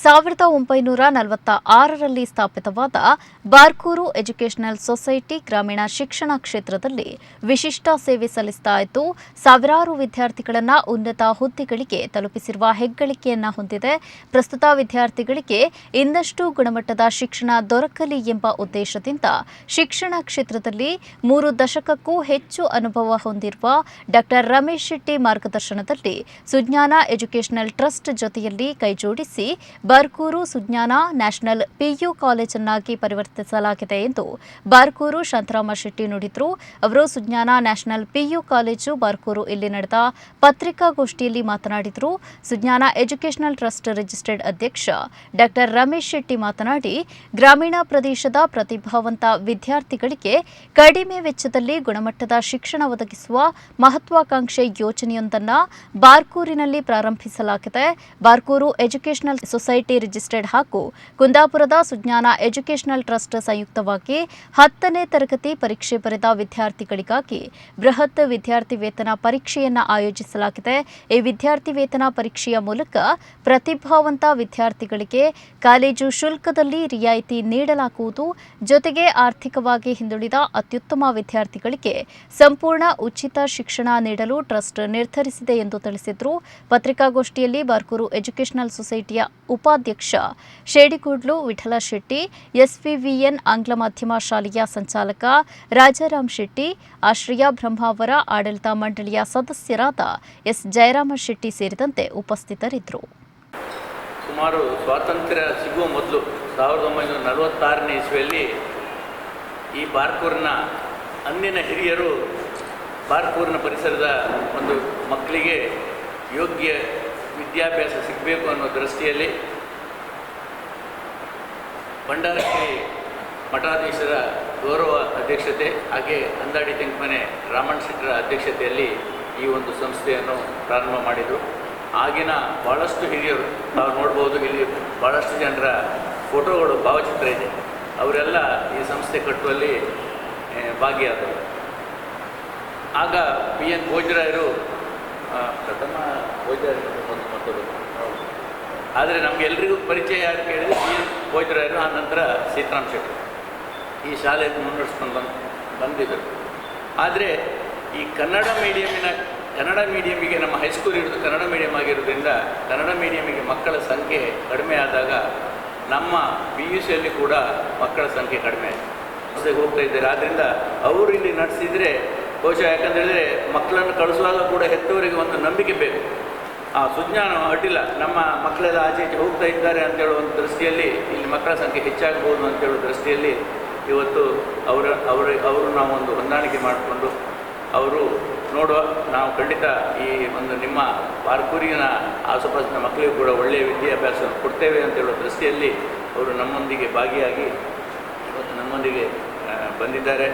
1946ರಲ್ಲಿ ಸ್ಥಾಪಿತವಾದ Barkur educational society ಗ್ರಾಮೀಣ ಶಿಕ್ಷಣ ಕ್ಷೇತ್ರದಲ್ಲಿ ವಿಶಿಷ್ಟ ಸೇವೆ ಸಲ್ಲಿಸ್ತಾ ಇದ್ದು ಸಾವಿರಾರು ವಿದ್ಯಾರ್ಥಿಗಳನ್ನು ಉನ್ನತ ಹುದ್ದೆಗಳಿಗೆ ತಲುಪಿಸಿರುವ ಹೆಗ್ಗಳಿಕೆಯನ್ನು ಹೊಂದಿದೆ. ಪ್ರಸ್ತುತ ವಿದ್ಯಾರ್ಥಿಗಳಿಗೆ ಇನ್ನಷ್ಟು ಗುಣಮಟ್ಟದ ಶಿಕ್ಷಣ ದೊರಕಲಿ ಎಂಬ ಉದ್ದೇಶದಿಂದ ಶಿಕ್ಷಣ ಕ್ಷೇತ್ರದಲ್ಲಿ 3 ದಶಕಕ್ಕೂ ಹೆಚ್ಚು ಅನುಭವ ಹೊಂದಿರುವ ಡಾ. ರಮೇಶ್ ಶೆಟ್ಟಿ ಮಾರ್ಗದರ್ಶನದಲ್ಲಿ ಸುಜ್ಞಾನ ಎಜುಕೇಷನಲ್ ಟ್ರಸ್ಟ್ ಜೊತೆಯಲ್ಲಿ ಕೈಜೋಡಿಸಿ ಬಾರ್ಕೂರು ಸುಜ್ಞಾನ ನ್ಯಾಷನಲ್ ಪಿಯು ಕಾಲೇಜನ್ನಾಗಿ ಪರಿವರ್ತಿಸಲಾಗಿದೆ ಎಂದು ಬಾರ್ಕೂರು ಶಾಂತರಾಮ ಶೆಟ್ಟಿ ನುಡಿದರು. ಅವರು ಸುಜ್ಞಾನ ನ್ಯಾಷನಲ್ ಪಿಯು ಕಾಲೇಜು ಬಾರ್ಕೂರು ಇಲ್ಲಿ ನಡೆದ ಪತ್ರಿಕಾಗೋಷ್ಠಿಯಲ್ಲಿ ಮಾತನಾಡಿದರು. ಸುಜ್ಞಾನ ಎಜುಕೇಷನಲ್ ಟ್ರಸ್ಟ್ ರಿಜಿಸ್ಟರ್ಡ್ ಅಧ್ಯಕ್ಷ ಡಾ. ರಮೇಶ್ ಶೆಟ್ಟಿ ಮಾತನಾಡಿ, ಗ್ರಾಮೀಣ ಪ್ರದೇಶದ ಪ್ರತಿಭಾವಂತ ವಿದ್ಯಾರ್ಥಿಗಳಿಗೆ ಕಡಿಮೆ ವೆಚ್ಚದಲ್ಲಿ ಗುಣಮಟ್ಟದ ಶಿಕ್ಷಣ ಒದಗಿಸುವ ಮಹತ್ವಾಕಾಂಕ್ಷೆ ಯೋಜನೆಯೊಂದನ್ನು ಬಾರ್ಕೂರಿನಲ್ಲಿ ಪ್ರಾರಂಭಿಸಲಾಗಿದೆ. ಬಾರ್ಕೂರು ಎಜುಕೇಷನಲ್ ಸೊಸೈಟಿ ರಿಜಿಸ್ಟರ್ಡ್ ಹಾಗೂ ಕುಂದಾಪುರದ ಸುಜ್ಞಾನ ಎಜುಕೇಷನಲ್ ಟ್ರಸ್ಟ್ ಸಂಯುಕ್ತವಾಗಿ 10ನೇ ತರಗತಿ ಪರೀಕ್ಷೆ ಬರೆದ ವಿದ್ಯಾರ್ಥಿಗಳಿಗಾಗಿ ಬೃಹತ್ ವಿದ್ಯಾರ್ಥಿ ವೇತನ ಪರೀಕ್ಷೆಯನ್ನು ಆಯೋಜಿಸಲಾಗಿದೆ. ಈ ವಿದ್ಯಾರ್ಥಿ ವೇತನ ಪರೀಕ್ಷೆಯ ಮೂಲಕ ಪ್ರತಿಭಾವಂತ ವಿದ್ಯಾರ್ಥಿಗಳಿಗೆ ಕಾಲೇಜು ಶುಲ್ಕದಲ್ಲಿ ರಿಯಾಯಿತಿ ನೀಡಲಾಗುವುದು. ಜೊತೆಗೆ ಆರ್ಥಿಕವಾಗಿ ಹಿಂದುಳಿದ ಅತ್ಯುತ್ತಮ ವಿದ್ಯಾರ್ಥಿಗಳಿಗೆ ಸಂಪೂರ್ಣ ಉಚಿತ ಶಿಕ್ಷಣ ನೀಡಲು ಟ್ರಸ್ಟ್ ನಿರ್ಧರಿಸಿದೆ ಎಂದು ತಿಳಿಸಿದರು. ಪತ್ರಿಕಾಗೋಷ್ಠಿಯಲ್ಲಿ ಬಾರ್ಕೂರು ಎಜುಕೇಷನಲ್ ಸೊಸೈಟಿಯ ಉಪಾಧ್ಯಕ್ಷ ಶೇಡಿಗೂಡ್ಲು ವಿಠಲ ಶೆಟ್ಟಿ, ಎಸ್ವಿವಿಎನ್ ಆಂಗ್ಲ ಮಾಧ್ಯಮ ಶಾಲೆಯ ಸಂಚಾಲಕ ರಾಜಾರಾಮ್ ಶೆಟ್ಟಿ, ಆಶ್ರಯ ಬ್ರಹ್ಮಾವರ ಆಡಳಿತ ಮಂಡಳಿಯ ಸದಸ್ಯರಾದ ಎಸ್ ಜಯರಾಮ ಶೆಟ್ಟಿ ಸೇರಿದಂತೆ ಉಪಸ್ಥಿತರಿದ್ದರು. ಸುಮಾರು ಸ್ವಾತಂತ್ರ್ಯ ಸಿಗುವ ಮೊದಲು 1946ನೇ ಇಸ್ವಿಯಲ್ಲಿ ಈ ಬಾರ್ಕೂರಿನ ಅಂದಿನ ಹಿರಿಯರು ಬಾರ್ಕೂರಿನ ಪರಿಸರದ ಒಂದು ಮಕ್ಕಳಿಗೆ ಯೋಗ್ಯ ವಿದ್ಯಾಭ್ಯಾಸ ಸಿಗಬೇಕು ಅನ್ನೋ ದೃಷ್ಟಿಯಲ್ಲಿ ಭಂಡಾರಗಿರಿ ಮಠಾಧೀಶರ ಗೌರವ ಅಧ್ಯಕ್ಷತೆ ಹಾಗೆ ಅಂದಾಡಿ ತೆಂಕಮನೆ ರಾಮಣ್ಣ ಶೆಟ್ಟರ ಅಧ್ಯಕ್ಷತೆಯಲ್ಲಿ ಈ ಒಂದು ಸಂಸ್ಥೆಯನ್ನು ಪ್ರಾರಂಭ ಮಾಡಿದರು. ಆಗಿನ ಭಾಳಷ್ಟು ಹಿರಿಯರು ನಾವು ನೋಡ್ಬೋದು, ಇಲ್ಲಿ ಭಾಳಷ್ಟು ಜನರ ಫೋಟೋಗಳು ಭಾವಚಿತ್ರ ಇದೆ, ಅವರೆಲ್ಲ ಈ ಸಂಸ್ಥೆ ಕಟ್ಟುವಲ್ಲಿ ಭಾಗಿಯಾದರು. ಆಗ ಪಿ ಎನ್ ಭೋಜರಾಯರು ಪ್ರಥಮ ಭೋಜರಾಯರು ಆದರೆ ನಮಗೆಲ್ಲರಿಗೂ ಪರಿಚಯ ಯಾರು ಕೇಳಿದರೆ ಪಿ ಎನ್ ಭೋಜರಾಯರು, ಆ ನಂತರ ಸೀತಾರಾಮ್ ಶೆಟ್ಟಿ ಈ ಶಾಲೆಯನ್ನು ಮುನ್ನಡೆಸ್ಕೊಂಡು ಬಂದಿದ್ದರು. ಆದರೆ ಈ ಕನ್ನಡ ಮೀಡಿಯಮಿಗೆ ನಮ್ಮ ಹೈಸ್ಕೂಲ್ ಇರೋದು ಕನ್ನಡ ಮೀಡಿಯಮ್ ಆಗಿರೋದ್ರಿಂದ ಕನ್ನಡ ಮೀಡಿಯಮಿಗೆ ಮಕ್ಕಳ ಸಂಖ್ಯೆ ಕಡಿಮೆ ಆದಾಗ ನಮ್ಮ PUCಯಲ್ಲಿ ಕೂಡ ಮಕ್ಕಳ ಸಂಖ್ಯೆ ಕಡಿಮೆ ಹೋಗ್ತಾ ಇದ್ದಾರೆ. ಆದ್ದರಿಂದ ಅವರು ಇಲ್ಲಿ ನಡೆಸಿದರೆ ಬಹುಶಃ ಯಾಕಂತೇಳಿದರೆ ಮಕ್ಕಳನ್ನು ಕಳಿಸುವಾಗ ಕೂಡ ಹೆತ್ತವರಿಗೆ ಒಂದು ನಂಬಿಕೆ ಬೇಕು. ಸುಜ್ಞಾನ ಅಡ್ಡಿಲ್ಲ, ನಮ್ಮ ಮಕ್ಕಳೆಲ್ಲ ಆಚೆ ಈಚೆ ಹೋಗ್ತಾ ಇದ್ದಾರೆ ಅಂತೇಳೋ ಒಂದು ದೃಷ್ಟಿಯಲ್ಲಿ ಇಲ್ಲಿ ಮಕ್ಕಳ ಸಂಖ್ಯೆ ಹೆಚ್ಚಾಗ್ಬೋದು ಅಂತೇಳೋ ದೃಷ್ಟಿಯಲ್ಲಿ ಇವತ್ತು ಅವರು ನಾವೊಂದು ಹೊಂದಾಣಿಕೆ ಮಾಡಿಕೊಂಡು ಅವರು ನೋಡುವ ನಾವು ಖಂಡಿತ ಈ ಒಂದು ನಿಮ್ಮ ಬಾರ್ಕೂರಿನ ಆಸುಪಾಸಿನ ಮಕ್ಕಳಿಗೂ ಕೂಡ ಒಳ್ಳೆಯ ವಿದ್ಯಾಭ್ಯಾಸ ಕೊಡ್ತೇವೆ ಅಂತೇಳೋ ದೃಷ್ಟಿಯಲ್ಲಿ ಅವರು ನಮ್ಮೊಂದಿಗೆ ಭಾಗಿಯಾಗಿ ಇವತ್ತು ನಮ್ಮೊಂದಿಗೆ ಬಂದಿದ್ದಾರೆ.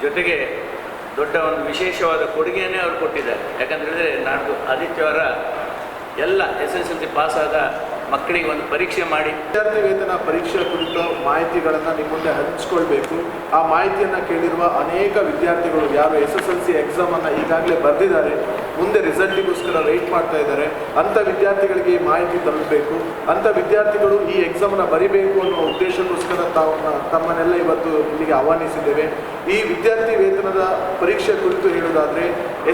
ಜೊತೆಗೆ ದೊಡ್ಡ ಒಂದು ವಿಶೇಷವಾದ ಕೊಡುಗೆಯನ್ನೇ ಅವರು ಕೊಟ್ಟಿದ್ದಾರೆ. ಯಾಕಂತೇಳಿದರೆ ನಾಡ್ದು ಆದಿತ್ಯವಾರ ಎಲ್ಲ SSLC ಪಾಸಾದ ಮಕ್ಕಳಿಗೆ ಒಂದು ಪರೀಕ್ಷೆ ಮಾಡಿ ವಿದ್ಯಾರ್ಥಿ ವೇತನ ಪರೀಕ್ಷೆ ಕುರಿತು ಮಾಹಿತಿಗಳನ್ನು ನಿಮ್ಮ ಮುಂದೆ ಹಂಚಿಕೊಳ್ಬೇಕು. ಆ ಮಾಹಿತಿಯನ್ನು ಕೇಳಿರುವ ಅನೇಕ ವಿದ್ಯಾರ್ಥಿಗಳು ಯಾರು SSLC ಎಕ್ಸಾಮನ್ನು ಈಗಾಗಲೇ ಬರೆದಿದ್ದಾರೆ, ಮುಂದೆ ರಿಸಲ್ಟಿಗೋಸ್ಕರ ವೆಯ್ಟ್ ಮಾಡ್ತಾ ಇದ್ದಾರೆ, ಅಂಥ ವಿದ್ಯಾರ್ಥಿಗಳಿಗೆ ಈ ಮಾಹಿತಿ ತಲುಪಬೇಕು. ಅಂಥ ವಿದ್ಯಾರ್ಥಿಗಳು ಈ ಎಕ್ಸಾಮನ್ನು ಬರಿಬೇಕು ಅನ್ನೋ ಉದ್ದೇಶಕ್ಕೋಸ್ಕರ ತಮ್ಮನ್ನೆಲ್ಲ ಇವತ್ತು ಇಲ್ಲಿಗೆ ಆಹ್ವಾನಿಸಿದ್ದೇವೆ. ಈ ವಿದ್ಯಾರ್ಥಿ ವೇತನದ ಪರೀಕ್ಷೆ ಕುರಿತು ಹೇಳೋದಾದರೆ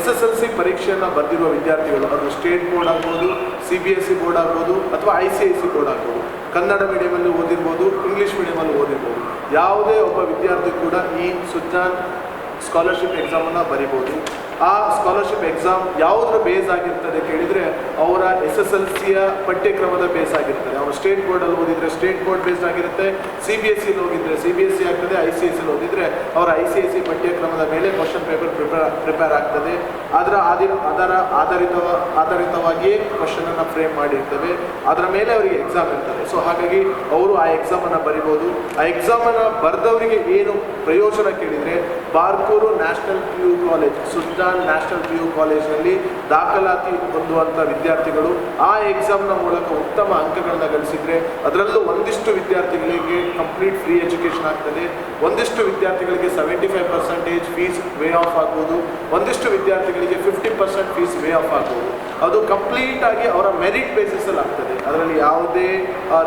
SSLC ಪರೀಕ್ಷೆಯನ್ನು ಬರೆದಿರುವ ವಿದ್ಯಾರ್ಥಿಗಳು, ಅದು ಸ್ಟೇಟ್ ಬೋರ್ಡ್ ಆಗ್ಬೋದು, CBSE ಬೋರ್ಡ್ ಆಗ್ಬೋದು ಅಥವಾ ICIC ಬೋರ್ಡ್ ಆಗ್ಬೋದು, ಕನ್ನಡ ಮೀಡಿಯಮಲ್ಲಿ ಓದಿರ್ಬೋದು, ಇಂಗ್ಲೀಷ್ ಮೀಡಿಯಮಲ್ಲಿ ಓದಿರ್ಬೋದು, ಯಾವುದೇ ಒಬ್ಬ ವಿದ್ಯಾರ್ಥಿ ಕೂಡ ಈ ಸುಜ್ಞಾನ್ ಸ್ಕಾಲರ್ಶಿಪ್ ಎಕ್ಸಾಮನ್ನು ಬರಿಬೋದು. ಆ ಸ್ಕಾಲರ್ಶಿಪ್ ಎಕ್ಸಾಮ್ ಯಾವುದ್ರ ಬೇಸ್ ಆಗಿರ್ತದೆ ಕೇಳಿದರೆ ಅವರ SSLCಯ ಪಠ್ಯಕ್ರಮದ ಬೇಸ್ ಆಗಿರ್ತದೆ. ಅವರು ಸ್ಟೇಟ್ ಬೋರ್ಡಲ್ಲಿ ಓದಿದರೆ ಸ್ಟೇಟ್ ಬೋರ್ಡ್ ಬೇಸ್ಡ್ ಆಗಿರುತ್ತೆ, CBSEಲಿ ಹೋಗಿದ್ರೆ CBSE ಆಗ್ತದೆ, ICICಲಿ ಓದಿದರೆ ಅವರ ICIC ಪಠ್ಯಕ್ರಮದ ಮೇಲೆ ಕ್ವಶನ್ ಪೇಪರ್ ಪ್ರಿಪೇರ್ ಆಗ್ತದೆ. ಅದರ ಆಧಾರಿತವಾಗಿಯೇ ಕ್ವಶನನ್ನು ಫ್ರೇಮ್ ಮಾಡಿರ್ತವೆ, ಅದರ ಮೇಲೆ ಅವರಿಗೆ ಎಕ್ಸಾಮ್ ಇರ್ತದೆ. ಸೊ ಹಾಗಾಗಿ ಅವರು ಆ ಎಕ್ಸಾಮನ್ನು ಬರಿಬೋದು. ಆ ಎಕ್ಸಾಮನ್ನು ಬರೆದವರಿಗೆ ಏನು ಪ್ರಯೋಜನ ಕೇಳಿದರೆ Barkur national PU college Sujnana Sujnan national PU ಕಾಲೇಜಿನಲ್ಲಿ ದಾಖಲಾತಿ ಹೊಂದುವಂಥ ವಿದ್ಯಾರ್ಥಿಗಳು ಆ ಎಕ್ಸಾಮ್ನ ಮೂಲಕ ಉತ್ತಮ ಅಂಕಗಳನ್ನ ಗಳಿಸಿದರೆ ಅದರಲ್ಲೂ ಒಂದಿಷ್ಟು ವಿದ್ಯಾರ್ಥಿಗಳಿಗೆ ಕಂಪ್ಲೀಟ್ ಫ್ರೀ ಎಜುಕೇಷನ್ ಆಗ್ತದೆ, ಒಂದಿಷ್ಟು ವಿದ್ಯಾರ್ಥಿಗಳಿಗೆ 75% ಫೀಸ್ ವೇ ಆಫ್ ಆಗ್ಬೋದು, ಒಂದಿಷ್ಟು ವಿದ್ಯಾರ್ಥಿಗಳಿಗೆ 50% ಫೀಸ್ ವೇ ಆಫ್ ಆಗ್ಬೋದು. ಅದು ಕಂಪ್ಲೀಟ್ ಆಗಿ ಅವರ ಮೆರಿಟ್ ಬೇಸಿಸಲ್ಲಿ ಆಗ್ತದೆ. ಅದರಲ್ಲಿ ಯಾವುದೇ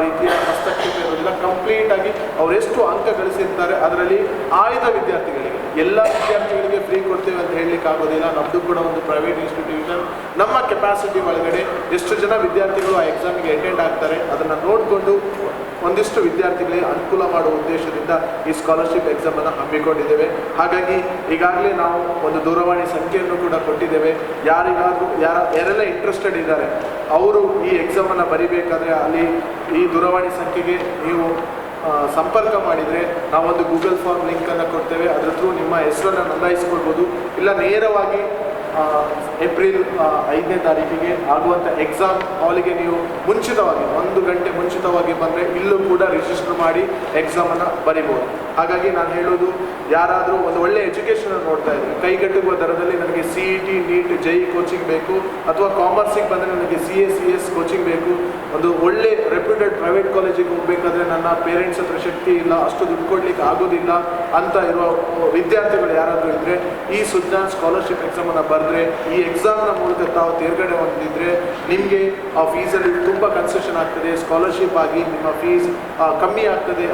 ರೀತಿಯ ಹಸ್ತಕ್ಷೇಪ ಇರೋದಿಲ್ಲ. ಕಂಪ್ಲೀಟ್ ಆಗಿ ಅವರೆಷ್ಟು ಅಂಕ ಗಳಿಸಿರ್ತಾರೆ ಅದರಲ್ಲಿ ಆಯ್ದ ವಿದ್ಯಾರ್ಥಿಗಳಿಗೆ, ಎಲ್ಲ ವಿದ್ಯಾರ್ಥಿಗಳಿಗೆ ಫ್ರೀ ಕೊಡ್ತೇವೆ ಅಂತ ಹೇಳಲಿಕ್ಕೆ ಆಗೋದಿಲ್ಲ. ನಮ್ಮದು ಕೂಡ ಒಂದು ಪ್ರೈವೇಟ್ ಇನ್ಸ್ಟಿಟ್ಯೂಷನ್. ನಮ್ಮ ಕೆಪಾಸಿಟಿ ಒಳಗಡೆ ಎಷ್ಟು ಜನ ವಿದ್ಯಾರ್ಥಿಗಳು ಆ ಎಕ್ಸಾಮಿಗೆ ಅಟೆಂಡ್ ಆಗ್ತಾರೆ ಅದನ್ನು ನೋಡಿಕೊಂಡು ಒಂದಿಷ್ಟು ವಿದ್ಯಾರ್ಥಿಗಳಿಗೆ ಅನುಕೂಲ ಮಾಡುವ ಉದ್ದೇಶದಿಂದ ಈ ಸ್ಕಾಲರ್ಶಿಪ್ ಎಕ್ಸಾಮನ್ನು ಹಮ್ಮಿಕೊಂಡಿದ್ದೇವೆ. ಹಾಗಾಗಿ ಈಗಾಗಲೇ ನಾವು ಒಂದು ದೂರವಾಣಿ ಸಂಖ್ಯೆಯನ್ನು ಕೂಡ ಕೊಟ್ಟಿದ್ದೇವೆ. ಯಾರಿಗಾದರೂ ಯಾರೆಲ್ಲ ಇಂಟ್ರೆಸ್ಟೆಡ್ ಇದ್ದಾರೆ ಅವರು ಈ ಎಕ್ಸಾಮನ್ನು ಬರಿಬೇಕಾದ್ರೆ ಅಲ್ಲಿ ಈ ದೂರವಾಣಿ ಸಂಖ್ಯೆಗೆ ನೀವು ಸಂಪರ್ಕ ಮಾಡಿದರೆ ನಾವೊಂದು ಗೂಗಲ್ ಫಾರ್ಮ್ ಲಿಂಕನ್ನು ಕೊಡ್ತೇವೆ. ಅದರ ಥ್ರೂ ನಿಮ್ಮ ಹೆಸರನ್ನು ನೋಂದಾಯಿಸ್ಕೊಳ್ಬೋದು. ಇಲ್ಲ ನೇರವಾಗಿ ಏಪ್ರಿಲ್ 5ನೇ ತಾರೀಕಿಗೆ ಆಗುವಂಥ ಎಕ್ಸಾಮ್ ಹಾಲಿಗೆ ನೀವು ಮುಂಚಿತವಾಗಿ 1 ಗಂಟೆ ಮುಂಚಿತವಾಗಿ ಬಂದರೆ ಇಲ್ಲೂ ಕೂಡ ರಿಜಿಸ್ಟರ್ ಮಾಡಿ ಎಕ್ಸಾಮನ್ನು ಬರಿಬೋದು. ಹಾಗಾಗಿ ನಾನು ಹೇಳೋದು, ಯಾರಾದರೂ ಒಂದು ಒಳ್ಳೆಯ ಎಜುಕೇಷನ್ ನೋಡ್ತಾ ಇದ್ದರೆ ಕೈಗೆಟುಕುವ ದರದಲ್ಲಿ ನನಗೆ CET, NEET, JEE ಕೋಚಿಂಗ್ ಬೇಕು, ಅಥವಾ ಕಾಮರ್ಸಿಗೆ ಬಂದರೆ ನನಗೆ CA, CS ಕೋಚಿಂಗ್ ಬೇಕು, ಒಂದು ಒಳ್ಳೆ ರೆಪ್ಯೂಟೆಡ್ ಪ್ರೈವೇಟ್ ಕಾಲೇಜಿಗೆ ಹೋಗಬೇಕಾದ್ರೆ ನನ್ನ ಪೇರೆಂಟ್ಸ್ ಹತ್ರ ಶಕ್ತಿ ಇಲ್ಲ, ಅಷ್ಟು ದುಡ್ಡು ಕೊಡಲಿಕ್ಕೆ ಆಗೋದಿಲ್ಲ ಅಂತ ಇರುವ ವಿದ್ಯಾರ್ಥಿಗಳು ಯಾರಾದರೂ ಇದ್ದರೆ ಈ ಸುಜ್ಞಾನ್ ಸ್ಕಾಲರ್ಶಿಪ್ ಎಕ್ಸಾಮನ್ನು ಬರೆದ್ರೆ, ಈ ಎಕ್ಸಾಮ್ನ ಮೂಲಕ ತಾವು ತೇರ್ಗಡೆ ಹೊಂದಿದ್ರೆ ನಿಮಗೆ ಆ ಫೀಸಲ್ಲಿ ತುಂಬ ಕನ್ಸೆಷನ್ ಆಗ್ತದೆ. ಸ್ಕಾಲರ್ಶಿಪ್ ಆಗಿ ನಿಮ್ಮ ಫೀಸ್ ಕಮ್ಮಿ ಆಗ್ತದೆ.